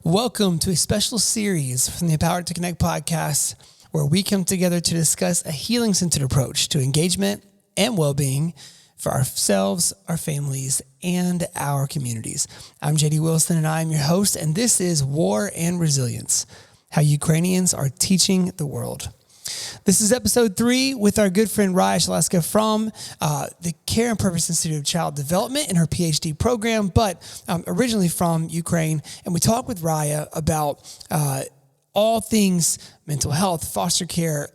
Welcome to a special series from the Empowered to Connect podcast, where we come together to discuss a healing-centered approach to engagement and well-being for ourselves, our families, and our communities. I'm JD Wilson, and I am your host, and this is War and Resilience, how Ukrainians are teaching the world. This is episode 3 with our good friend Raya Shelashska from the Karyn Purvis Institute of Child Development in her PhD program, but originally from Ukraine. And we talk with Raya about all things mental health, foster care,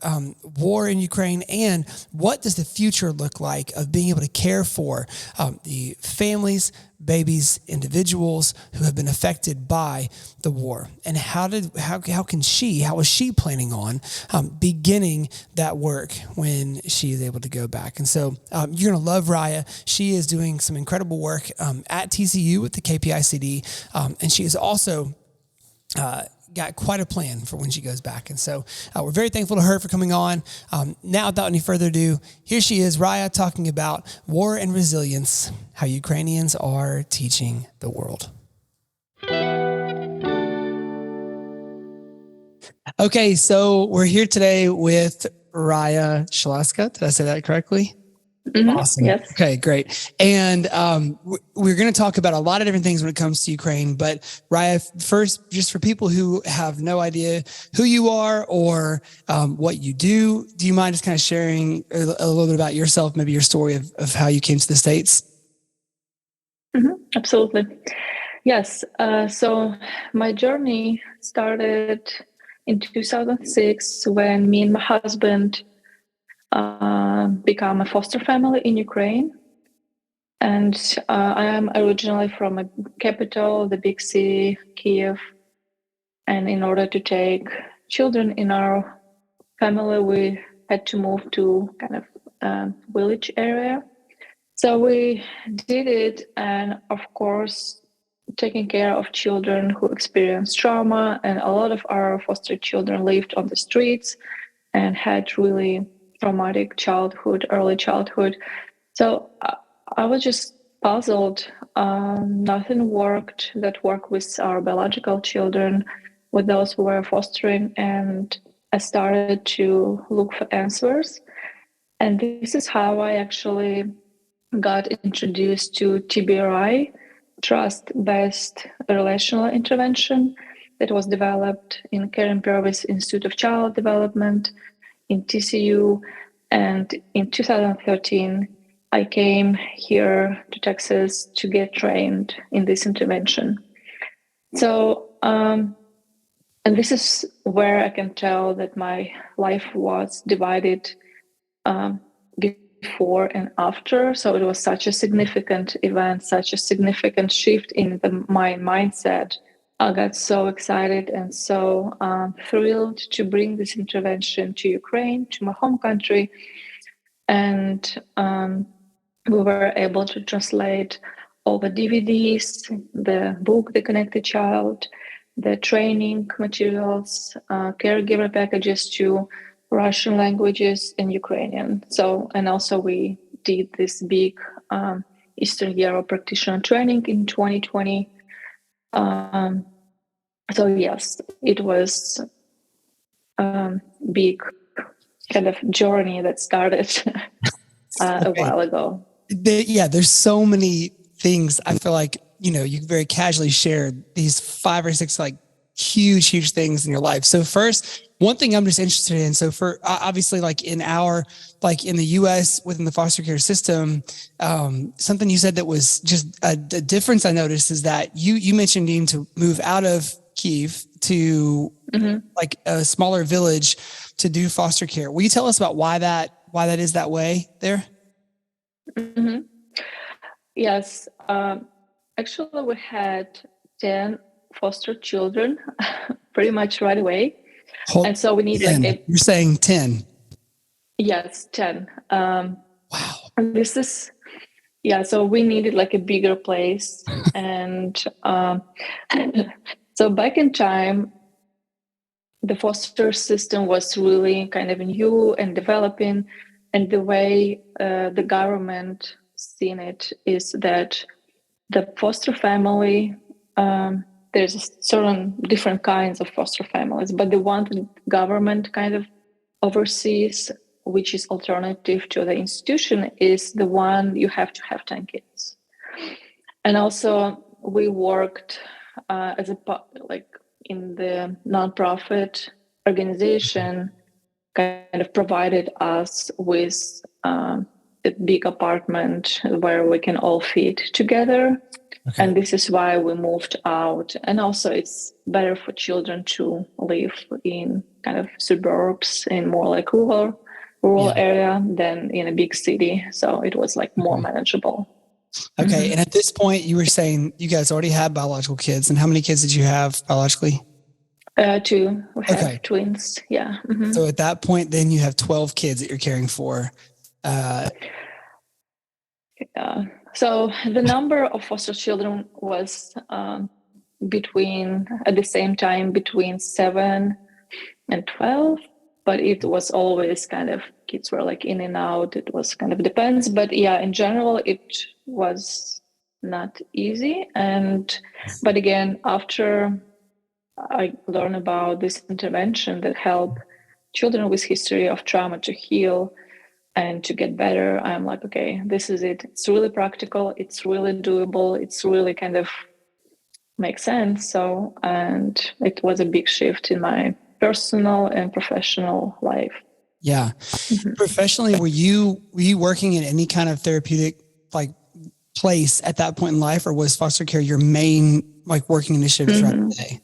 war in Ukraine, and what does the future look like of being able to care for the families, babies, individuals who have been affected by the war, and how is she planning on beginning that work when she is able to go back? And so you're going to love Raya. She is doing some incredible work at TCU with the KPICD, and she is also got quite a plan for when she goes back. And so we're very thankful to her for coming on. Now, without any further ado, here she is, Raya, talking about war and resilience, how Ukrainians are teaching the world. Okay, so we're here today with Raya Shelashska. Did I say that correctly? Mm-hmm. Awesome. Yes. Okay, great. And we're going to talk about a lot of different things when it comes to Ukraine. But Raya, first, just for people who have no idea who you are or what you do you mind just kind of sharing a little bit about yourself, maybe your story of how you came to the States? Mm-hmm. Absolutely. Yes. So my journey started in 2006 when me and my husband become a foster family in Ukraine. And I am originally from a capital, the big city, Kiev. And in order to take children in our family, we had to move to kind of village area. So we did it. And of course, taking care of children who experience trauma. And a lot of our foster children lived on the streets and had really traumatic childhood, early childhood. So I was just puzzled. Nothing worked that worked with our biological children, with those who were fostering. And I started to look for answers. And this is how I actually got introduced to TBRI, Trust-Based Relational Intervention, that was developed in Karyn Purvis Institute of Child Development in TCU. And in 2013, I came here to Texas to get trained in this intervention. So, and this is where I can tell that my life was divided before and after. So it was such a significant event, such a significant shift in my mindset. I got so excited and so thrilled to bring this intervention to Ukraine, to my home country. And we were able to translate all the DVDs, the book, The Connected Child, the training materials, caregiver packages to Russian languages and Ukrainian. So, and also we did this big Eastern Europe practitioner training in 2020. So yes, it was a big kind of journey that started a while ago. There's so many things. I feel like, you very casually shared these 5 or 6 like huge things in your life. So first, one thing I'm just interested in. So for obviously like in the US within the foster care system, something you said that was just a difference I noticed is that you mentioned needing to move out of Kiev to like a smaller village to do foster care. Will you tell us about why that is that way there? Mm-hmm. Yes. Actually, we had 10 foster children pretty much right away. And so we need 10. You're saying 10? Yes, 10. Wow. And this is, so we needed like a bigger place. And so back in time, the foster system was really kind of new and developing. And the way the government seen it is that the foster family there's certain different kinds of foster families, but the one that government kind of oversees, which is alternative to the institution, is the one you have to have 10 kids. And also we worked as a like in the nonprofit organization, kind of provided us with a big apartment where we can all fit together. Okay. And this is why we moved out. And also it's better for children to live in kind of suburbs, in more like rural area than in a big city. So it was like more manageable. Okay. Mm-hmm. And at this point you were saying you guys already had biological kids. And how many kids did you have biologically? 2. We have twins. Yeah. Mm-hmm. So at that point, then you have 12 kids that you're caring for. So the number of foster children was at the same time between 7 and 12, but it was always kind of, kids were like in and out. It was kind of depends, but yeah, in general, it was not easy. But again, after I learned about this intervention that help children with history of trauma to heal and to get better, I'm like, okay, this is it. It's really practical. It's really doable. It's really kind of makes sense. So, and it was a big shift in my personal and professional life. Yeah. Mm-hmm. Professionally, were you working in any kind of therapeutic like place at that point in life, or was foster care your main like working initiative throughout the day?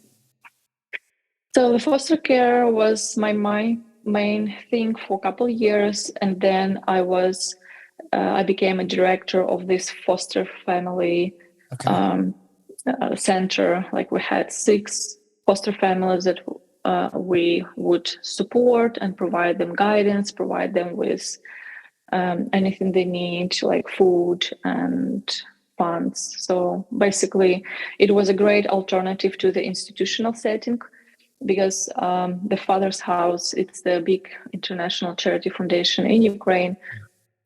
So the foster care was my main thing for a couple of years, and then I became a director of this foster family center. Like we had 6 foster families that we would support and provide them guidance, provide them with anything they need, like food and funds. So basically, it was a great alternative to the institutional setting. Because the Father's House, it's the big international charity foundation in Ukraine.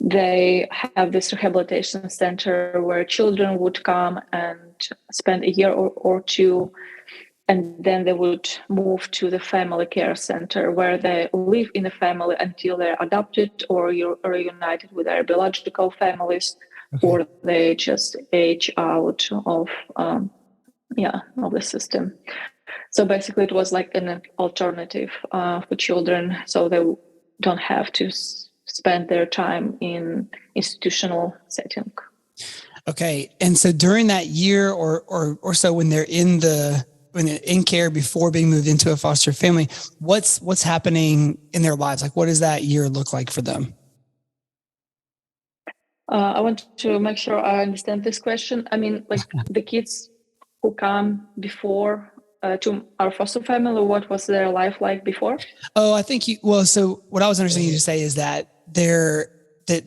They have this rehabilitation center where children would come and spend a year or 2, and then they would move to the family care center where they live in a family until they're adopted or reunited with their biological families, or they just age out of the system. So basically, it was like an alternative for children, so they don't have to spend their time in institutional setting. Okay, and so during that year or so, when they're in care before being moved into a foster family, what's happening in their lives? Like, what does that year look like for them? I want to make sure I understand this question. I mean, like the kids who come before to our foster family, what was their life like before? Oh, I think so what I was understanding you to say is that there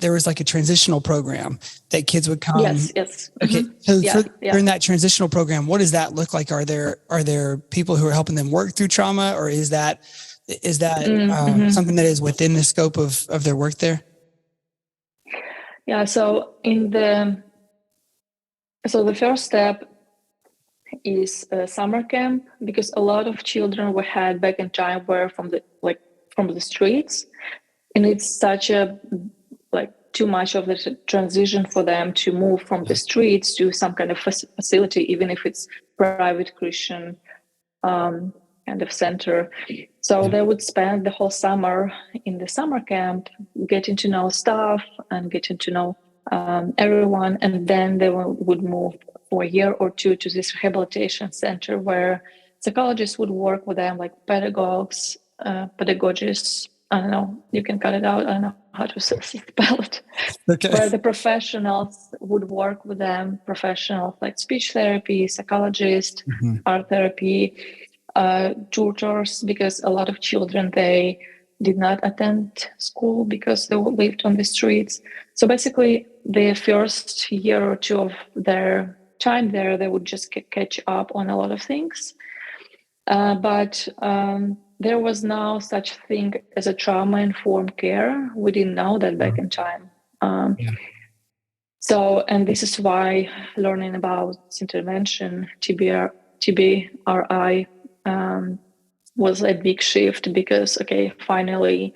was like a transitional program that kids would come. Yes. Okay. So during that transitional program, what does that look like? Are there people who are helping them work through trauma, or is that something that is within the scope of their work there? Yeah. So the first step is a summer camp, because a lot of children we had back in time were from the streets, and it's such a too much of the transition for them to move from the streets to some kind of facility, even if it's private Christian kind of center. So they would spend the whole summer in the summer camp, getting to know staff and getting to know everyone, and then they would move for a year or 2 to this rehabilitation center where psychologists would work with them, like pedagogists. I don't know, you can cut it out. I don't know how to spell it. Okay. Where the professionals would work with them, professionals like speech therapy, psychologists, art therapy, tutors, because a lot of children, they did not attend school because they lived on the streets. So basically, the first year or 2 of their time there, they would just catch up on a lot of things. But there was no such thing as a trauma-informed care. We didn't know that back in time. So, and this is why learning about intervention, TBR, TBRI was a big shift because, okay, finally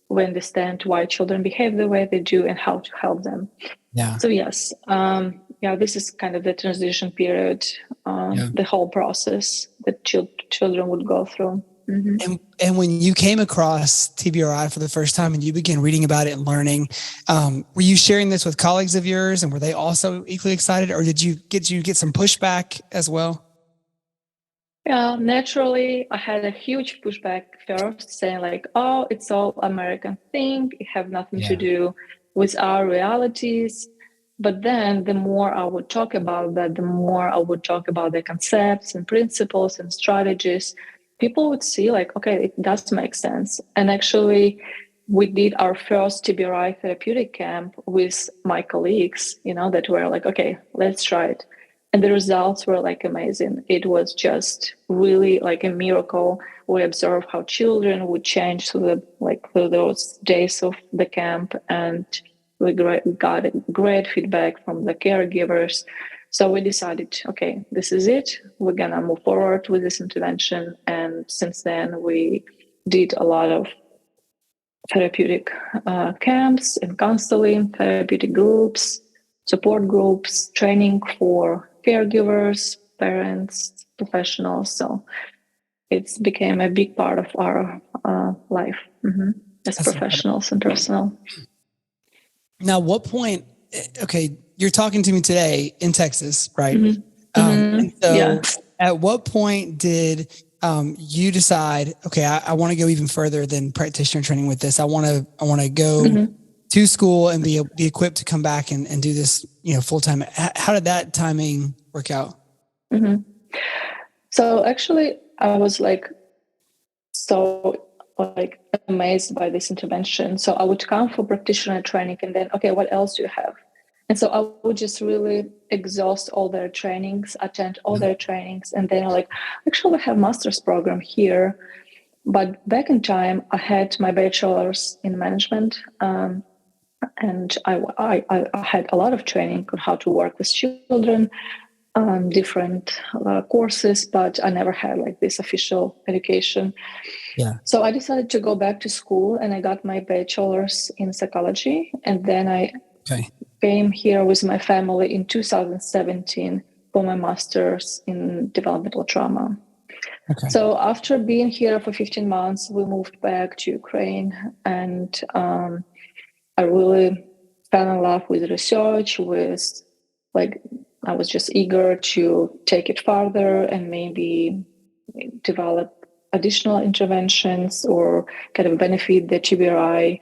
we understand why children behave the way they do and how to help them. Yeah. So yes, this is kind of the transition period, the whole process that children would go through. Mm-hmm. And when you came across TBRI for the first time and you began reading about it and learning, were you sharing this with colleagues of yours, and were they also equally excited, or did you get some pushback as well? Yeah, naturally, I had a huge pushback first, saying like, "Oh, it's all American thing. It have nothing to do with our realities." But then, the more I would talk about that, the more I would talk about the concepts and principles and strategies. People would see like, okay, it does make sense. And actually, we did our first TBRI therapeutic camp with my colleagues. That were like, okay, let's try it. And the results were like amazing. It was just really like a miracle. We observed how children would change through those days of the camp, and we got great feedback from the caregivers. So we decided, okay, this is it. We're gonna move forward with this intervention. And since then, we did a lot of therapeutic camps and counseling, therapeutic groups, support groups, training for caregivers, parents, professionals. So it's became a big part of our life as That's professionals and personal. Now, what point? Okay, you're talking to me today in Texas, right? Mm-hmm. And so, at what point did you decide? Okay, I want to go even further than practitioner training with this. I want to go to school and be equipped to come back and do this, full time. How did that timing work out? Mm-hmm. So actually, I was so amazed by this intervention. So I would come for practitioner training, and then, okay, what else do you have? And so I would just really exhaust all their trainings, attend all their trainings, and then actually I have master's program here. But back in time, I had my bachelor's in management, and I had a lot of training on how to work with children, different courses, but I never had this official education. Yeah. So I decided to go back to school, and I got my bachelor's in psychology, and then I came here with my family in 2017 for my master's in developmental trauma. Okay. So after being here for 15 months, we moved back to Ukraine, and I really fell in love with research, I was just eager to take it farther and maybe develop additional interventions or kind of benefit the TBRI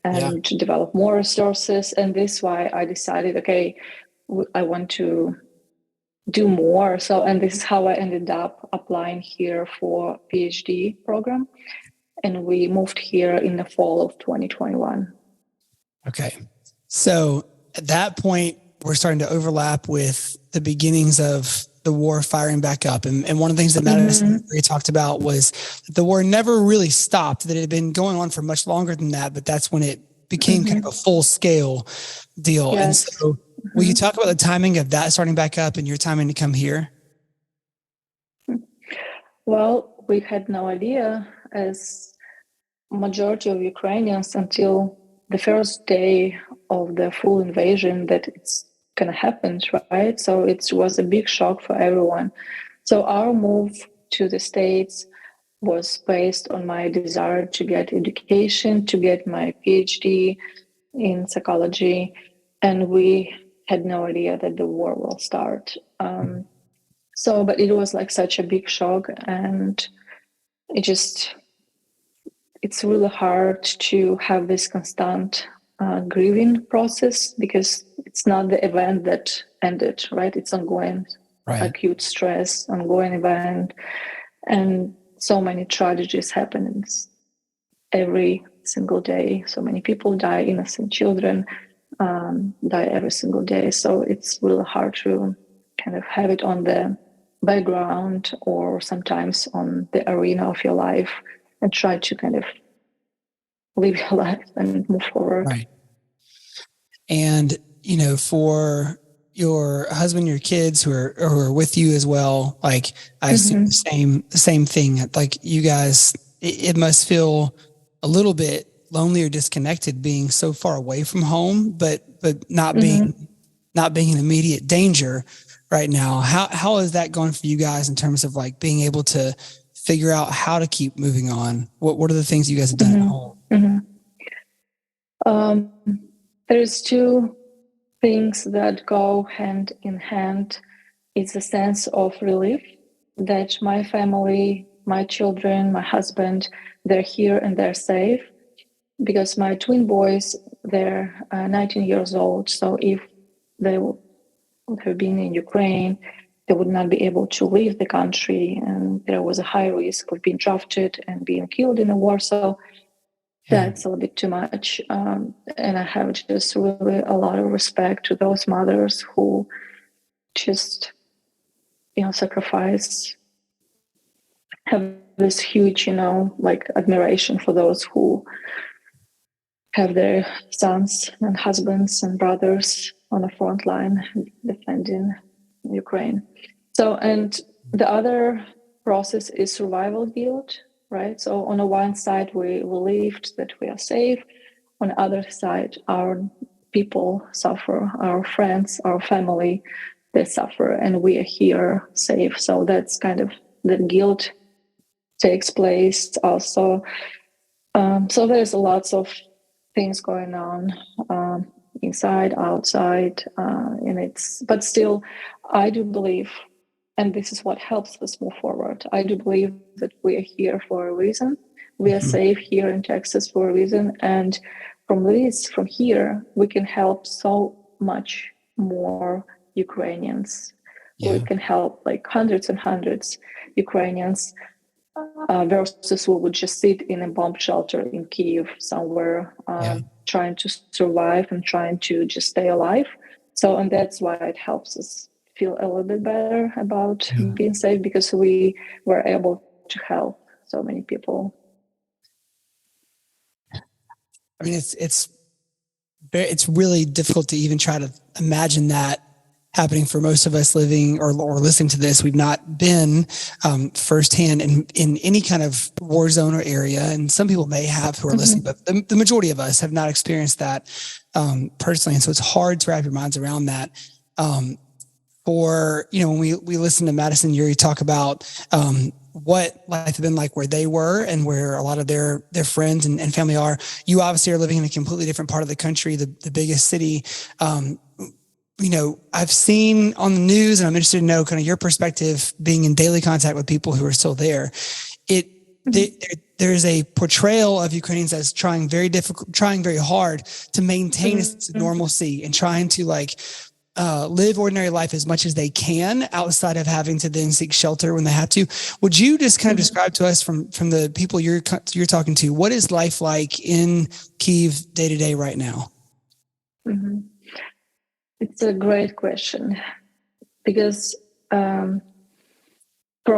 and develop more resources. And this is why I decided, okay, I want to do more. So, and this is how I ended up applying here for PhD program. And we moved here in the fall of 2021. Okay. So at that point, we're starting to overlap with the beginnings of the war firing back up. And one of the things that Madison talked about was the war never really stopped, that it had been going on for much longer than that, but that's when it became kind of a full scale deal. Yes. And so will you talk about the timing of that starting back up and your timing to come here? Well, we had no idea as majority of Ukrainians until the first day of the full invasion that it's going to happen, right? So it was a big shock for everyone. So our move to the States was based on my desire to get education, to get my PhD in psychology. And we had no idea that the war will start. But it was such a big shock, and it's really hard to have this constant grieving process because it's not the event that ended, right? It's ongoing, acute stress, ongoing event, and so many tragedies happen every single day. So many people die, innocent children die every single day. So it's really hard to kind of have it on the background or sometimes on the arena of your life and try to kind of live your life and move forward. Right. And, for your husband, your kids who are with you as well, like I assume Mm-hmm. the same thing. Like you guys, it must feel a little bit lonely or disconnected being so far away from home, but not Mm-hmm. being in immediate danger right now. How is that going for you guys in terms of like being able to figure out how to keep moving on? What are the things you guys have done at home? Mm-hmm. Mm-hmm. Um, there's two things that go hand in hand. It's a sense of relief that my family, my children, my husband, they're here and they're safe. Because my twin boys, they're 19 years old. So if they would have been in Ukraine, they would not be able to leave the country. And there was a high risk of being drafted and being killed in the war. So Yeah. that's a little bit too much. And I have just really a lot of respect to those mothers who just, sacrifice, have this huge, like admiration for those who have their sons and husbands and brothers on the front line defending Ukraine. So, and the other process is survival guilt, right? So, on the one side, we believed that we are safe. On the other side, our people suffer, our friends, our family, they suffer, and we are here safe. So, that's kind of the guilt takes place also. So, there's lots of things going on inside, outside, but still, I do believe, and this is what helps us move forward. I do believe that we are here for a reason. We are safe here in Texas for a reason, and from here, we can help so much more Ukrainians. We Yeah. can help like hundreds and hundreds Ukrainians versus we would just sit in a bomb shelter in Kiev somewhere, Yeah. trying to survive and trying to just stay alive. So, and that's why it helps us feel a little bit better about Yeah. being safe because we were able to help so many people. I mean, it's really difficult to even try to imagine that happening for most of us living or listening to this. We've not been firsthand in any kind of war zone or area. And some people may have who are listening, but the majority of us have not experienced that personally. And so it's hard to wrap your minds around that. When we listen to Madison and Yuri talk about what life had been like where they were and where a lot of their friends and family are, you obviously are living in a completely different part of the country, the biggest city. I've seen on the news, and I'm interested to know kind of your perspective being in daily contact with people who are still there. There's a portrayal of Ukrainians as trying very hard to maintain a sense of normalcy and trying to live ordinary life as much as they can outside of having to then seek shelter when they have to. Would you just kind of describe to us from the people you're talking to, what is life like in Kiev day to day right now? Mm-hmm. It's a great question because for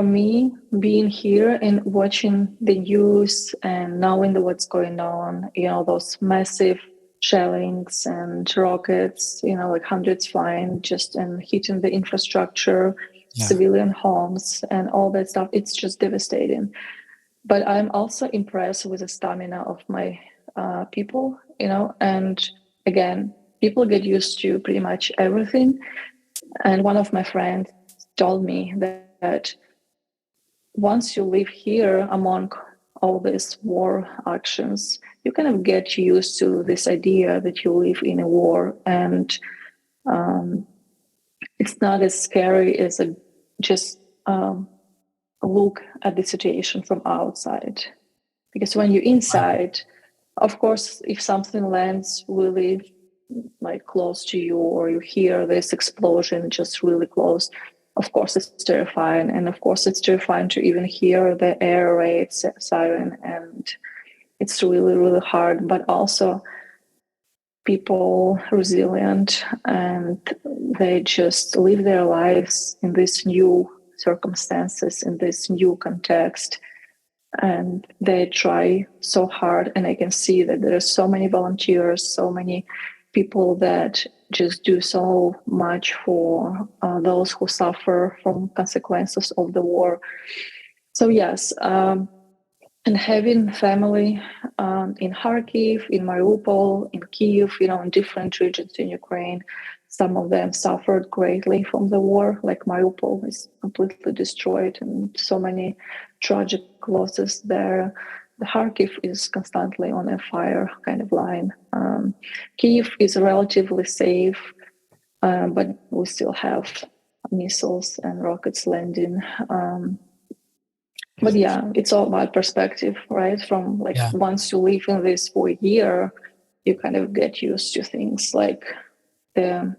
me, being here and watching the news and knowing what's going on, those massive shellings and rockets, like hundreds flying just and hitting the infrastructure, civilian homes and all that stuff, it's just devastating. But I'm also impressed with the stamina of my people, and again, people get used to pretty much everything. And one of my friends told me that once you live here among all these war actions, you kind of get used to this idea that you live in a war, and it's not as scary as just look at the situation from outside. Because when you're inside, of course, if something lands really close to you, or you hear this explosion just really close, of course it's terrifying. And of course it's terrifying to even hear the air raid siren, and it's really, really hard. But also people resilient, and they just live their lives in these new circumstances, in this new context, and they try so hard. And I can see that there are so many volunteers, so many people that just do so much for those who suffer from consequences of the war. So yes, and having family in Kharkiv, in Mariupol, in Kiev, in different regions in Ukraine, some of them suffered greatly from the war, like Mariupol is completely destroyed and so many tragic losses there. The Kharkiv is constantly on a fire kind of line. Kiev is relatively safe, but we still have missiles and rockets landing. But yeah, it's all about perspective, right? From once you live in this for a year, you kind of get used to things like the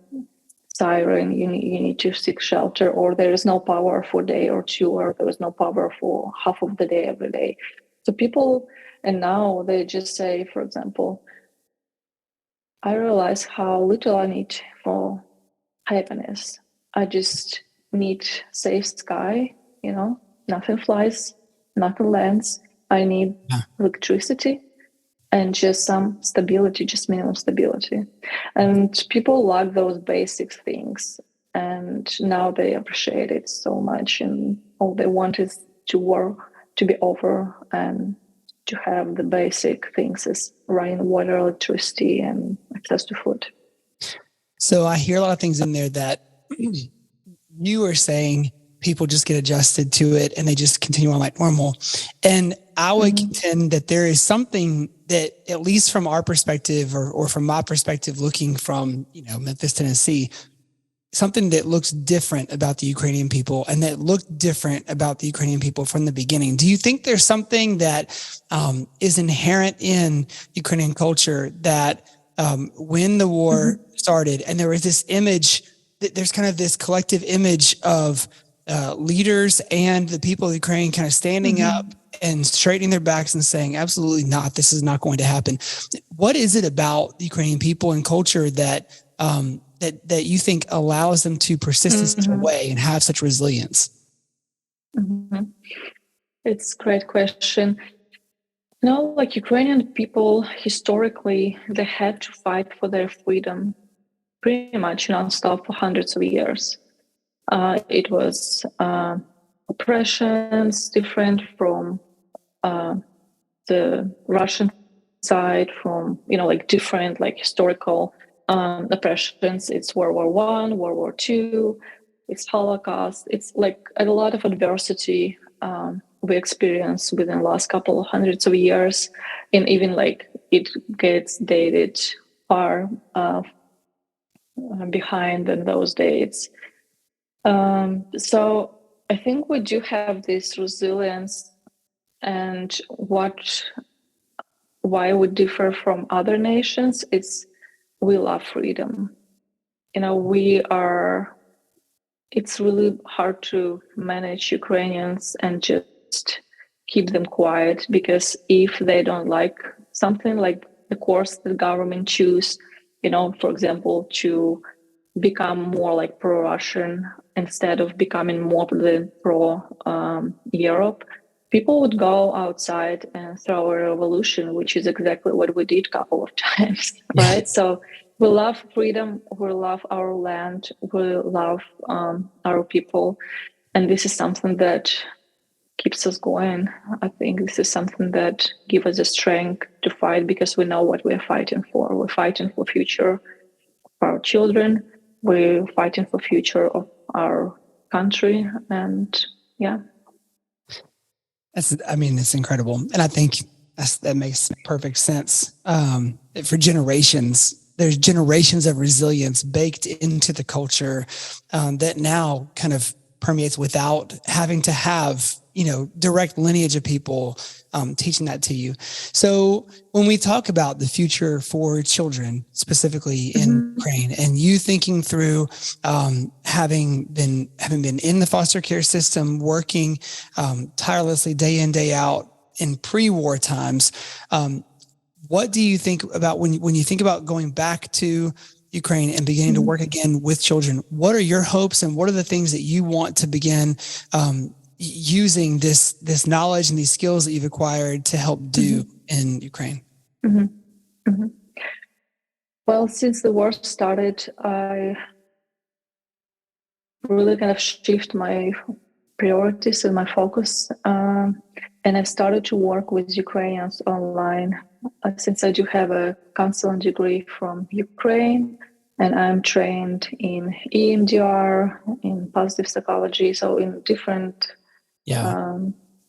siren, you need to seek shelter, or there is no power for a day or two, or there is no power for half of the day every day. So people, and now they just say, for example, I realize how little I need for happiness. I just need safe sky, nothing flies, nothing lands. I need electricity and just some stability, just minimum stability. And people like those basic things. And now they appreciate it so much. And all they want is to war to be over and to have the basic things as running water, electricity, and access to food. So I hear a lot of things in there that you are saying people just get adjusted to it and they just continue on like normal. And I would contend that there is something that, at least from our perspective or from my perspective, looking from, Memphis, Tennessee, something that looks different about the Ukrainian people and that looked different about the Ukrainian people from the beginning. Do you think there's something that is inherent in Ukrainian culture that when the war started and there was this image, there's kind of this collective image of leaders and the people of Ukraine kind of standing up and straightening their backs and saying, absolutely not, this is not going to happen. What is it about the Ukrainian people and culture that that you think allows them to persist in such a way and have such resilience? It's a great question. Like Ukrainian people, historically, they had to fight for their freedom pretty much nonstop for hundreds of years. It was oppressions different from the Russian side, from different historical oppressions. It's World War I, World War II, it's Holocaust. It's a lot of adversity we experienced within the last couple of hundreds of years, and even it gets dated far behind in those dates. So I think we do have this resilience, and why we differ from other nations is we love freedom. It's really hard to manage Ukrainians and just keep them quiet, because if they don't like something, like the course the government choose, for example, to become more like pro-Russian instead of becoming more pro-Europe, people would go outside and throw a revolution, which is exactly what we did a couple of times, right? So we love freedom, we love our land, we love our people, and this is something that keeps us going. I think this is something that gives us the strength to fight, because we know what we're fighting for. We're fighting for future for our children. We're fighting for future of our country, and it's incredible. And I think that makes perfect sense. For generations, there's generations of resilience baked into the culture that now kind of permeates without having to have, direct lineage of people teaching that to you. So when we talk about the future for children, specifically in Ukraine, and you thinking through having been in the foster care system, working tirelessly day in, day out in pre-war times, what do you think about when you think about going back to Ukraine and beginning to work again with children? What are your hopes, and what are the things that you want to begin using this knowledge and these skills that you've acquired to help do in Ukraine? Well, since the war started, I really kind of shift my priorities and my focus. And I started to work with Ukrainians online since I do have a counseling degree from Ukraine, and I'm trained in EMDR, in positive psychology, so in different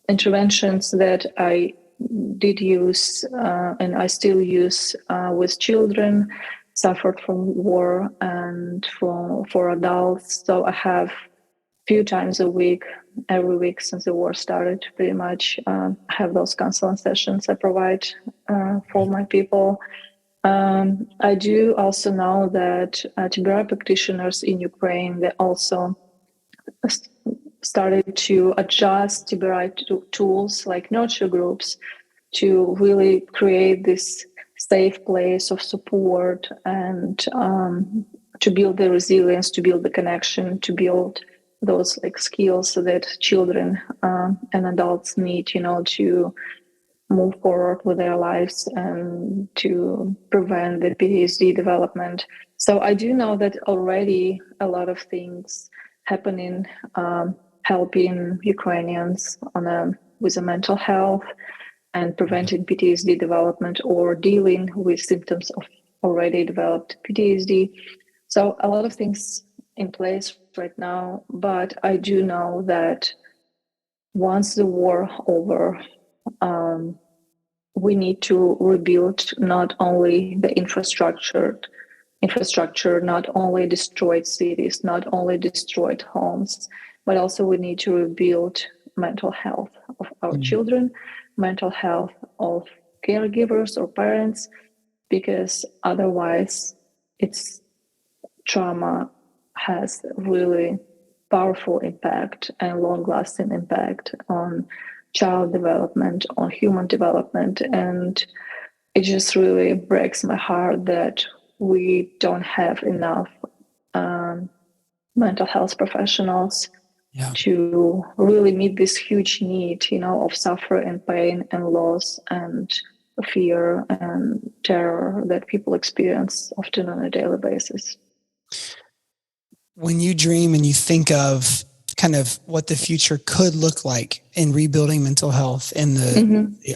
interventions that I did use and I still use with children suffered from war and for adults. So I have few times a week, every week since the war started, pretty much have those counseling sessions I provide for my people. I do also know that TBI practitioners in Ukraine, they also started to adjust TBI tools like nurture groups to really create this safe place of support and to build the resilience, to build the connection, to build those like skills that children and adults need, to move forward with their lives and to prevent the PTSD development. So I do know that already a lot of things happening, helping Ukrainians with the mental health and preventing PTSD development or dealing with symptoms of already developed PTSD. So a lot of things in place right now, but I do know that once the war over, we need to rebuild not only the infrastructure, not only destroyed cities, not only destroyed homes, but also we need to rebuild mental health of our children, mental health of caregivers or parents, because otherwise it's trauma has really powerful impact and long-lasting impact on child development, on human development. And it just really breaks my heart that we don't have enough mental health professionals to really meet this huge need, of suffering and pain and loss and fear and terror that people experience often on a daily basis. When you dream and you think of kind of what the future could look like in rebuilding mental health, and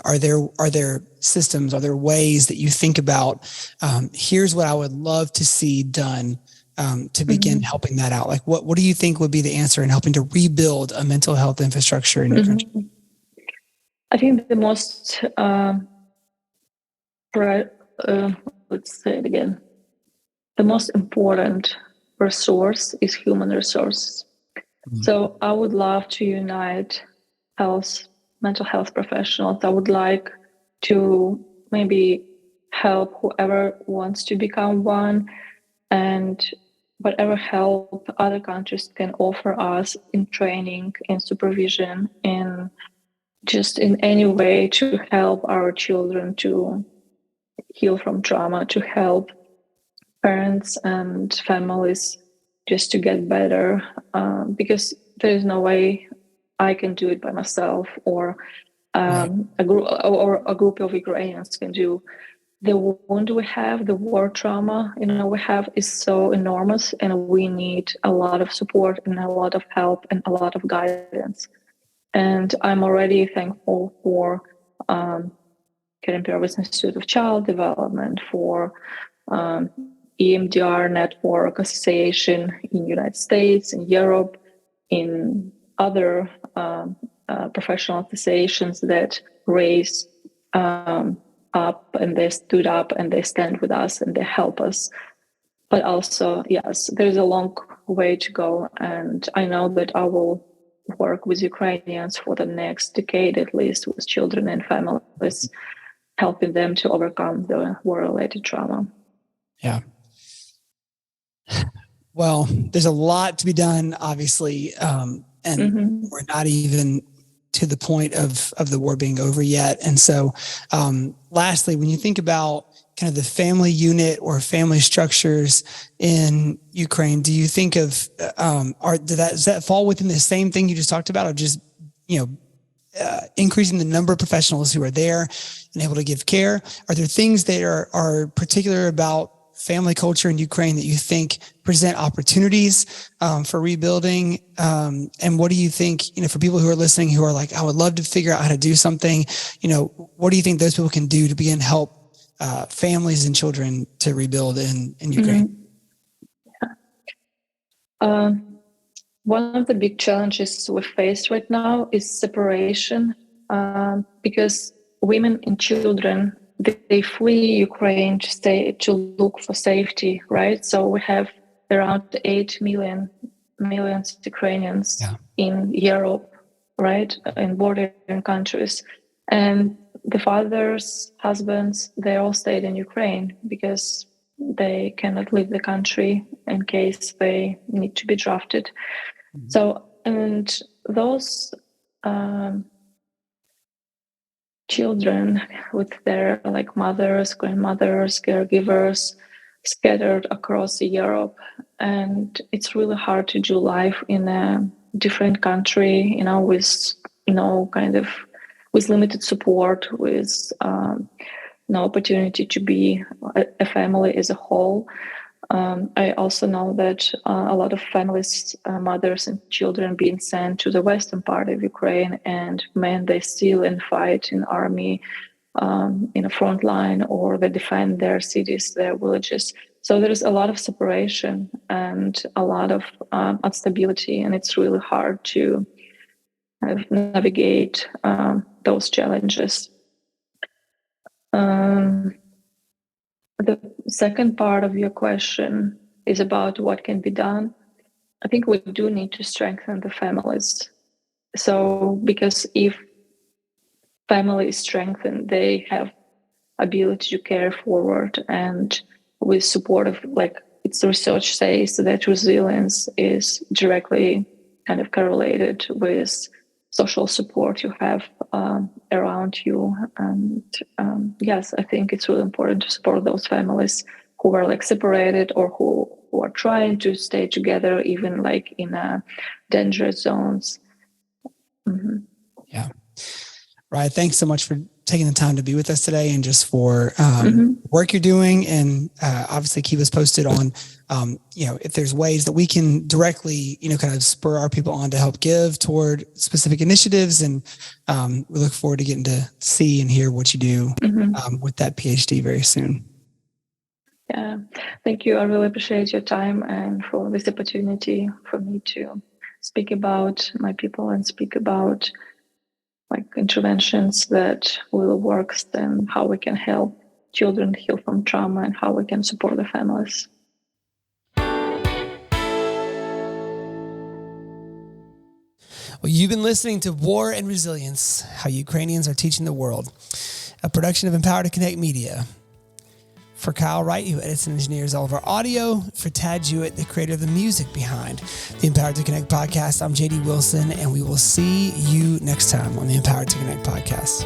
are there systems, are there ways that you think about, here's what I would love to see done to begin helping that out? Like what do you think would be the answer in helping to rebuild a mental health infrastructure in your country? I think the most, let's say it again, the most important resource is human resources. So I would love to unite mental health professionals. I would like to maybe help whoever wants to become one, and whatever help other countries can offer us in training, in supervision, in just in any way to help our children to heal from trauma, to help parents and families just to get better, because there is no way I can do it by myself, or a group of Ukrainians can do. The wound we have, the war trauma, we have is so enormous, and we need a lot of support and a lot of help and a lot of guidance. And I'm already thankful for Purvis Institute of Child Development, for EMDR Network Association in the United States, in Europe, in other professional associations that raise up, and they stood up and they stand with us and they help us. But also, yes, there's a long way to go. And I know that I will work with Ukrainians for the next decade, at least, with children and families, helping them to overcome the war-related trauma. Yeah. Well, there's a lot to be done, obviously, and we're not even to the point of the war being over yet. And so, lastly, when you think about kind of the family unit or family structures in Ukraine, do you think of does that fall within the same thing you just talked about, of just increasing the number of professionals who are there and able to give care? Are there things that are particular about family culture in Ukraine that you think present opportunities for rebuilding? And what do you think, for people who are listening, who are like, I would love to figure out how to do something, what do you think those people can do to begin help families and children to rebuild in Ukraine? One of the big challenges we face right now is separation, because women and children, they flee Ukraine to look for safety, right? So we have around 8 million Ukrainians in Europe, right, in bordering countries. And the fathers, husbands, they all stayed in Ukraine because they cannot leave the country in case they need to be drafted. Mm-hmm. So, and those children with their mothers, grandmothers, caregivers scattered across Europe, and it's really hard to do life in a different country, with with limited support, with no opportunity to be a family as a whole. I also know that a lot of families, mothers and children, being sent to the western part of Ukraine, and men, they still and fight in army, in a front line, or they defend their cities, their villages. So there is a lot of separation and a lot of instability, and it's really hard to navigate those challenges. The second part of your question is about what can be done. I think we do need to strengthen the families. So, because if family is strengthened, they have ability to carry forward, and with support of, its research says that resilience is directly kind of correlated with social support you have around you. And yes, I think it's really important to support those families who are separated, or who are trying to stay together, even in dangerous zones. Mm-hmm. Yeah. Right. Thanks so much for taking the time to be with us today, and just for work you're doing, and obviously keep us posted on, if there's ways that we can directly, kind of spur our people on to help give toward specific initiatives. And we look forward to getting to see and hear what you do with that PhD very soon. Yeah. Thank you. I really appreciate your time and for this opportunity for me to speak about my people and speak about interventions that will work, and how we can help children heal from trauma, and how we can support the families. Well, you've been listening to War and Resilience, How Ukrainians Are Teaching the World, a production of Empowered to Connect Media. For Kyle Wright, who edits and engineers all of our audio, for Tad Jewett, the creator of the music behind the Empowered to Connect podcast, I'm JD Wilson, and we will see you next time on the Empowered to Connect podcast.